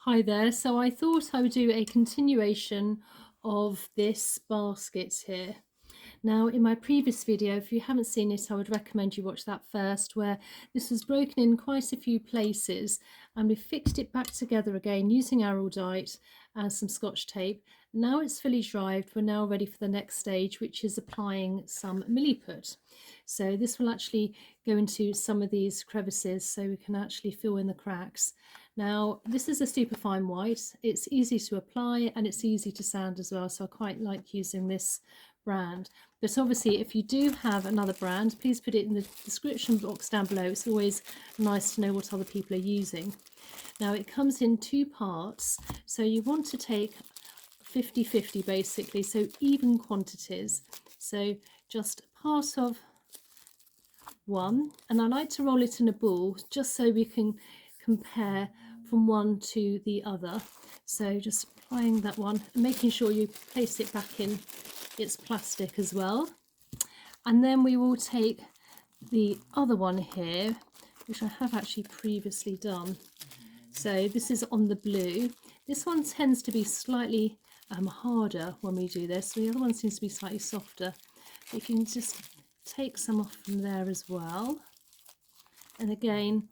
Hi there. So I thought I would do a continuation of this basket here. Now, in my previous video, if you haven't seen it, I would recommend you watch that first, where this was broken in quite a few places and we fixed it back together again using araldite and some Scotch tape. Now it's fully dried, we're now ready for the next stage, which is applying some Milliput. So this will actually go into some of these crevices so we can actually fill in the cracks. Now, this is a superfine white. It's easy to apply and it's easy to sand as well, so I quite like using this brand. But obviously, if you do have another brand, please put it in the description box down below. It's always nice to know what other people are using. Now, it comes in two parts, so you want to take 50-50 basically, so even quantities. So just part of one, and I like to roll it in a ball just so we can compare from one to the other. So just applying that one and making sure you place it back in its plastic as well. And then we will take the other one here, which I have actually previously done. So this is on the blue. This one tends to be slightly harder when we do this. The other one seems to be slightly softer. You can just take some off from there as well. And again,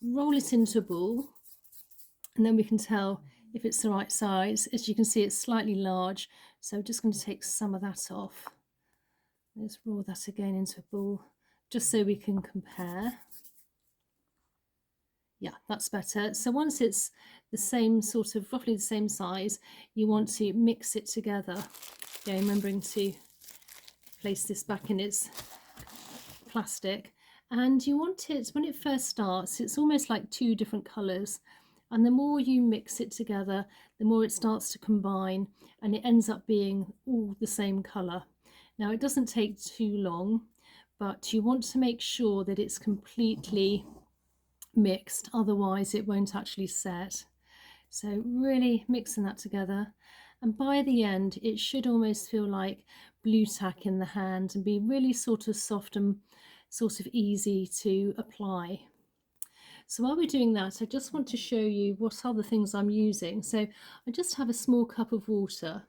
roll it into a ball, and then we can tell if it's the right size. As you can see, it's slightly large, so I'm just going to take some of that off. Let's roll that again into a ball, just so we can compare. Yeah, that's better. So once it's the same sort of, roughly the same size, you want to mix it together. Yeah, remembering to place this back in its plastic. And you want it, when it first starts, it's almost like two different colours. And the more you mix it together, the more it starts to combine and it ends up being all the same colour. Now, it doesn't take too long, but you want to make sure that it's completely mixed, otherwise it won't actually set. So really mixing that together, and by the end it should almost feel like blue tack in the hand and be really sort of soft and sort of easy to apply. So while we're doing that, I just want to show you what other things I'm using. So I just have a small cup of water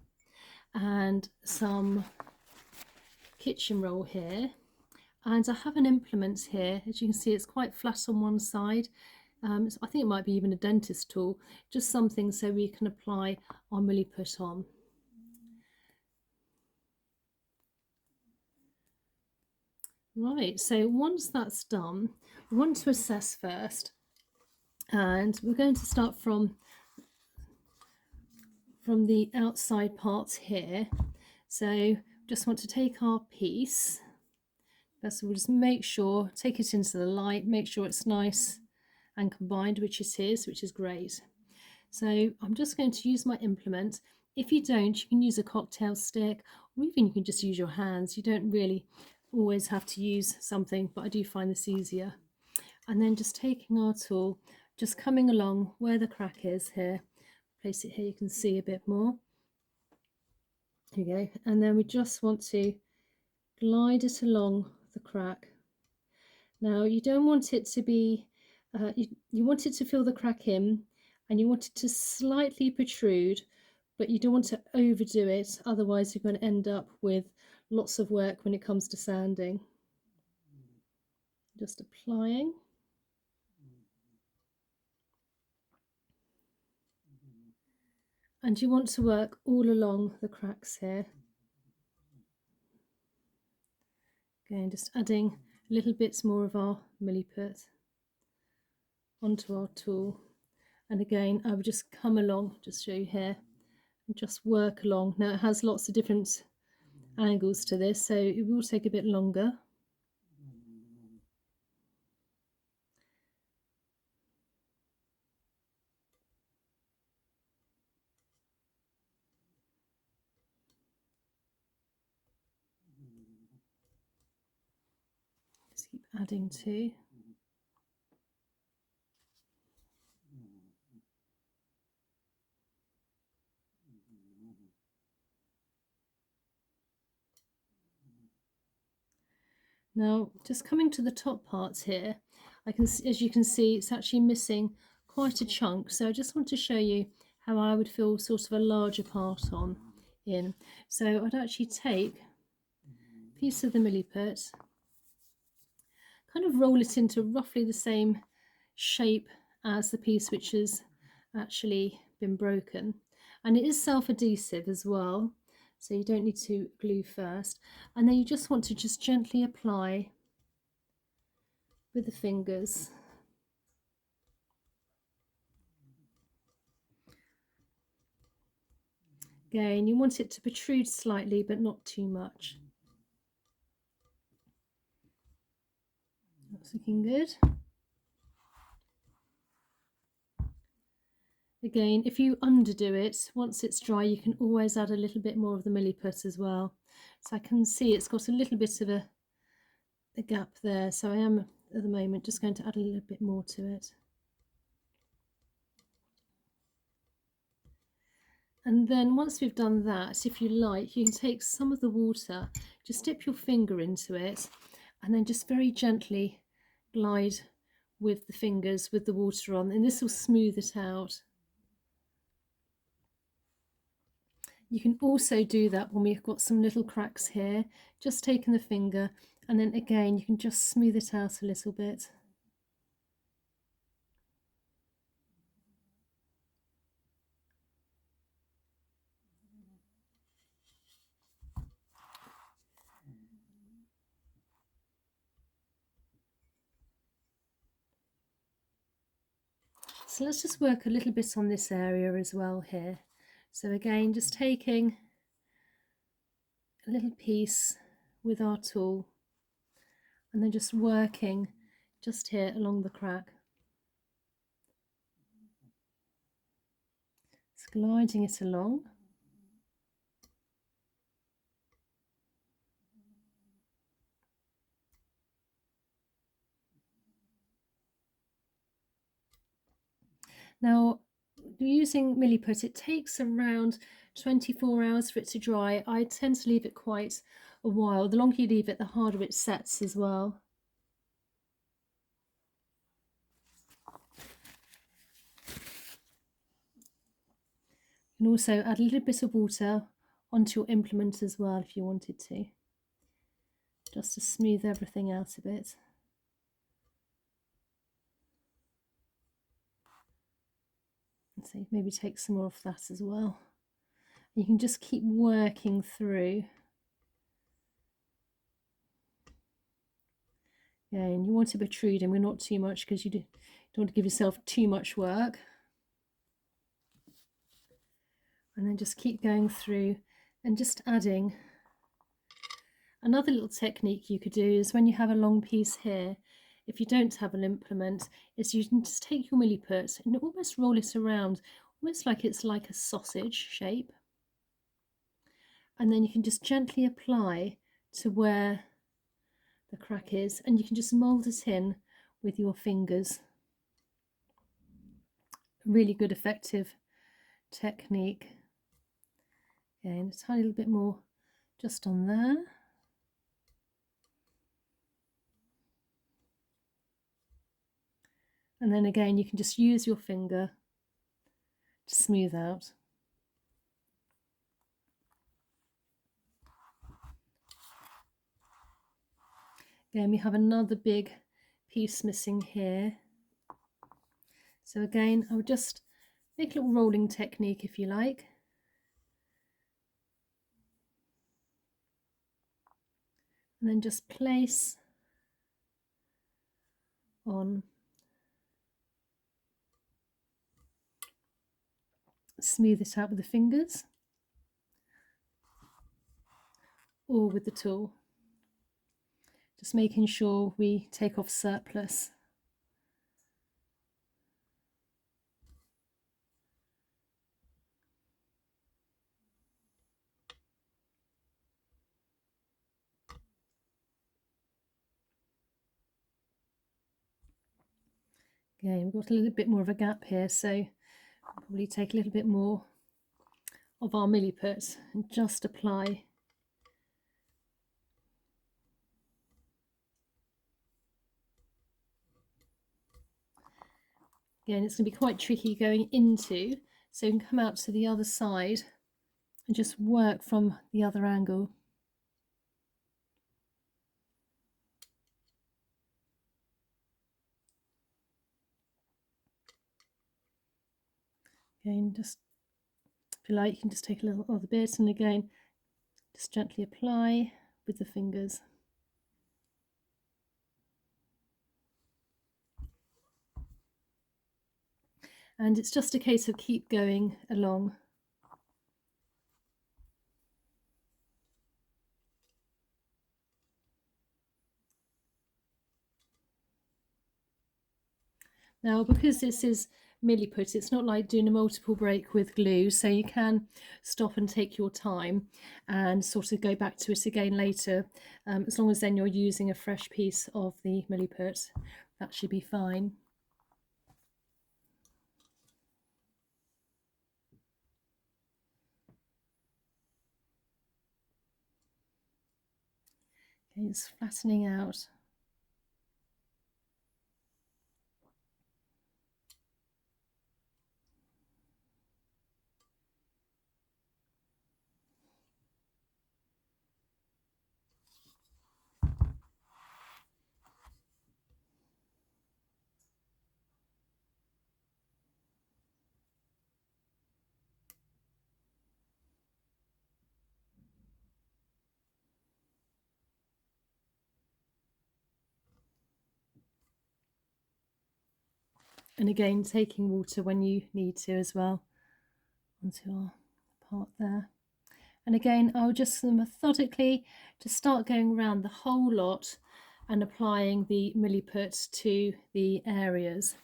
and some kitchen roll here, and I have an implement here. As you can see, it's quite flat on one side. I think it might be even a dentist tool, just something so we can apply our Milliput on. Right, so once that's done, we want to assess first, and we're going to start from the outside parts here. So just want to take our piece. First of all, just make sure, take it into the light, make sure it's nice and combined, which it is, which is great. So I'm just going to use my implement. If you don't, you can use a cocktail stick, or even you can just use your hands. You don't really always have to use something, but I do find this easier. And then just taking our tool, just coming along where the crack is here, place it here, you can see a bit more. Here you go. And then we just want to glide it along the crack. Now you don't want it to be, you want it to fill the crack in, and you want it to slightly protrude, but you don't want to overdo it, otherwise you're going to end up with lots of work when it comes to sanding. Just applying. And you want to work all along the cracks here. Again, just adding little bits more of our Milliput onto our tool. And again, I would just come along, just show you here, and just work along. Now it has lots of different angles to this, so it will take a bit longer. Just keep adding to. Now, just coming to the top parts here, I can, as you can see, it's actually missing quite a chunk, so I just want to show you how I would fill sort of a larger part in. So I'd actually take a piece of the Milliput, kind of roll it into roughly the same shape as the piece which has actually been broken, and it is self-adhesive as well, so you don't need to glue first, and then you just want to just gently apply with the fingers. Again, you want it to protrude slightly but not too much. That's looking good. Again, if you underdo it, once it's dry, you can always add a little bit more of the Milliput as well. So I can see it's got a little bit of a gap there, so I am at the moment just going to add a little bit more to it. And then once we've done that, if you like, you can take some of the water, just dip your finger into it, and then just very gently glide with the fingers with the water on, and this will smooth it out. You can also do that when we've got some little cracks here, just taking the finger, and then again you can just smooth it out a little bit. So let's just work a little bit on this area as well here. So again, just taking a little piece with our tool and then just working just here along the crack. Just gliding it along. Now, using Milliput, it takes around 24 hours for it to dry. I tend to leave it quite a while. The longer you leave it, the harder it sets as well. You can also add a little bit of water onto your implement as well if you wanted to, just to smooth everything out a bit. And so maybe take some more of that as well. You can just keep working through. Yeah, and you want to protrude, and we're not too much because you don't want to give yourself too much work. And then just keep going through and just adding. Another little technique you could do is when you have a long piece here, if you don't have an implement, is you can just take your Milliput and almost roll it around, almost like it's like a sausage shape. And then you can just gently apply to where the crack is, and you can just mould it in with your fingers. Really good, effective technique. Again, a tiny little bit more just on there. And then again, you can just use your finger to smooth out. Again, we have another big piece missing here. So again, I would just make a little rolling technique if you like. And then just place on. Smooth it out with the fingers or with the tool. Just making sure we take off surplus. Again, we've got a little bit more of a gap here, so we'll probably take a little bit more of our Milliput and just apply. Again, it's going to be quite tricky going into, so you can come out to the other side and just work from the other angle. Again, just if you like, you can just take a little other bit, and again, just gently apply with the fingers. And it's just a case of keep going along. Now, because this is Milliput, it's not like doing a multiple break with glue, so you can stop and take your time and sort of go back to it again later. As long as then you're using a fresh piece of the Milliput, that should be fine. Okay, it's flattening out. And again, taking water when you need to as well onto our part there. And again, I'll just methodically just start going around the whole lot and applying the Milliput to the areas.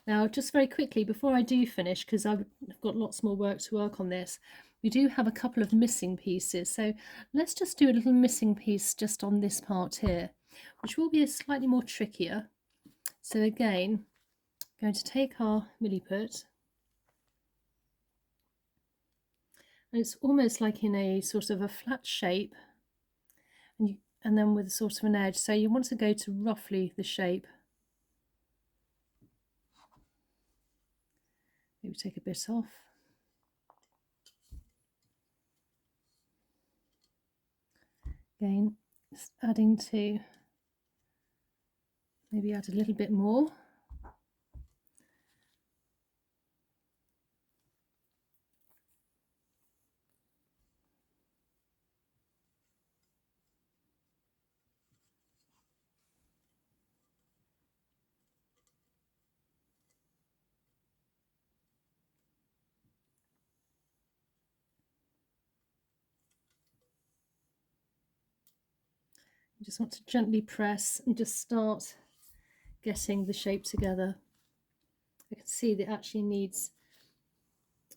Now, just very quickly, before I do finish, because I've got lots more work to work on this, we do have a couple of missing pieces. So let's just do a little missing piece just on this part here, which will be a slightly more trickier. So again, I'm going to take our Milliput, and it's almost like in a sort of a flat shape, and then with sort of an edge. So you want to go to roughly the shape. Maybe take a bit off. Again, just adding to, maybe add a little bit more. You just want to gently press and just start getting the shape together. I can see that it actually needs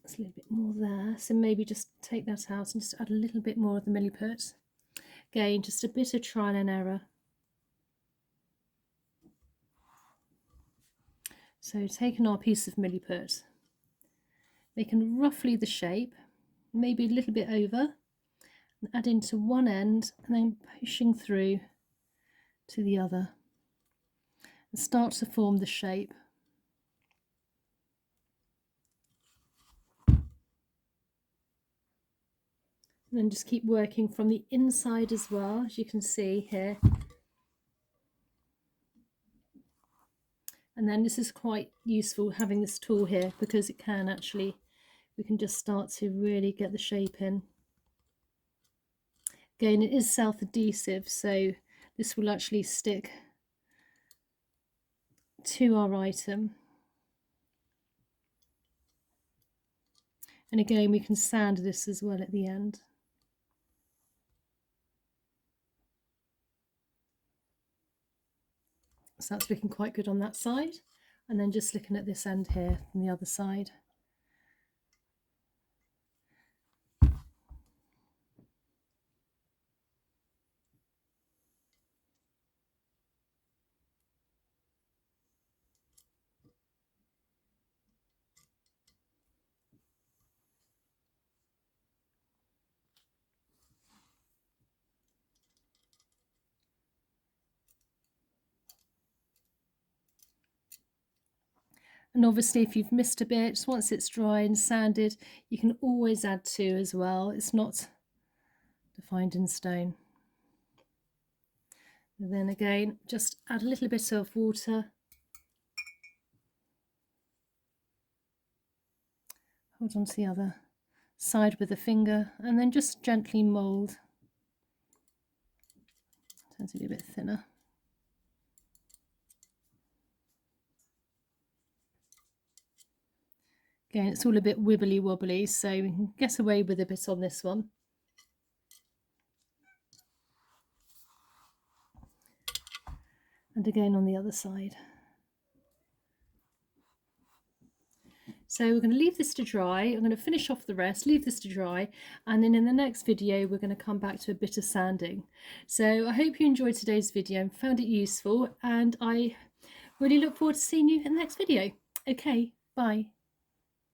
a little bit more there, so maybe just take that out and just add a little bit more of the Milliput. Again, just a bit of trial and error. So taking our piece of Milliput, making roughly the shape, maybe a little bit over, and adding to one end and then pushing through to the other and start to form the shape. And then just keep working from the inside as well, as you can see here. And then this is quite useful having this tool here, because it can actually, we can just start to really get the shape in. Again, it is self-adhesive, so this will actually stick to our item. And again, we can sand this as well at the end. So that's looking quite good on that side. And then just looking at this end here from the other side. And obviously if you've missed a bit, once it's dry and sanded, you can always add to as well. It's not defined in stone. And then again, just add a little bit of water. Hold on to the other side with the finger and then just gently mould. Tends to be a bit thinner. Again, it's all a bit wibbly wobbly, so we can get away with a bit on this one. And again on the other side. So we're going to leave this to dry. I'm going to finish off the rest, leave this to dry, and then in the next video we're going to come back to a bit of sanding. So I hope you enjoyed today's video and found it useful, and I really look forward to seeing you in the next video. Okay, bye.